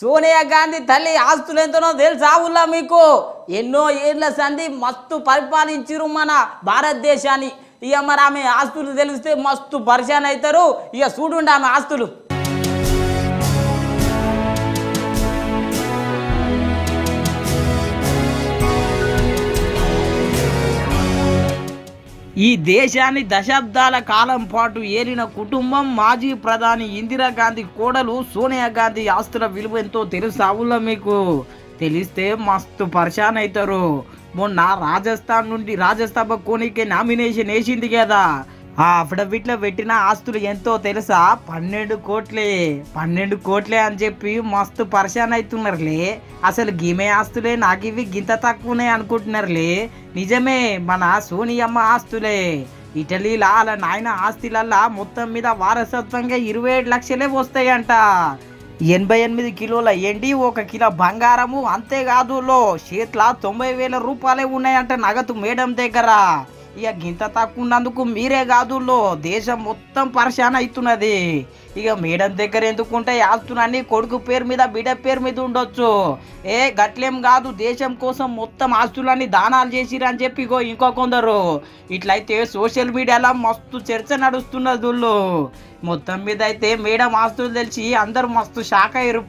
సోనియా గాంధీ తల్లి ఆస్తులు ఎంతనో తెలుసా ఉల్లా మీకు? ఎన్నో ఏళ్ళ సంధి మస్తు పరిపాలించిరు మన భారతదేశాన్ని. ఇక మరి ఆమె ఆస్తులు తెలిస్తే మస్తు పరిశాన్ అవుతారు. ఇక చూడుండి ఆమె ఆస్తులు. ఈ దేశాన్ని దశాబ్దాల కాలం పాటు ఏలిన కుటుంబం మాజీ ప్రధాని ఇందిరాగాంధీ కోడలు సోనియా గాంధీ ఆస్తుల విలువ ఎంతో తెలుసా మీకు? తెలిస్తే మస్తు పరిశాన్ అవుతారు. మొన్న రాజస్థాన్ నుండి రాజ్యసభ కోనికే నామినేషన్ వేసింది కదా, ఆ అఫిడవిట్లో పెట్టిన ఆస్తులు ఎంతో తెలుసా? 12 కోట్లే. 12 కోట్లే అని చెప్పి మస్తు పరిశాన్ అవుతున్నారులే. అసలు గిమే ఆస్తులే, నాకు ఇవి గింత తక్కువనే అనుకుంటున్నారులే. నిజమే, మన సోనియమ్మ ఆస్తులే. ఇటలీలో అలా నాయన ఆస్తులల్లా మొత్తం మీద వారసత్వంగా 27 లక్షలే వస్తాయంట. 88 కిలోల ఎండి, 1 కిలో బంగారము, అంతేకాదు చేట్ల 90,000 రూపాయలే ఉన్నాయంట నగదు మేడం దగ్గర. ఇక గింత తక్కువ ఉన్నందుకు మీరే కాదు దేశం మొత్తం పరిశాన్ అవుతున్నది. ఇక మేడం దగ్గర ఎందుకుంటే ఆస్తులన్నీ కొడుకు పేరు మీద బిడ్డ పేరు మీద ఉండొచ్చు. గట్లేం కాదు, దేశం కోసం మొత్తం ఆస్తులన్నీ దానాలు చేసిరని చెప్పి ఇంకో కొందరు. ఇట్లయితే సోషల్ మీడియాలో మస్తు చర్చ నడుస్తున్నది. మొత్తం మీద అయితే మేడం ఆస్తులు తెలిసి అందరూ మస్తు షాక్ అయ్యారు.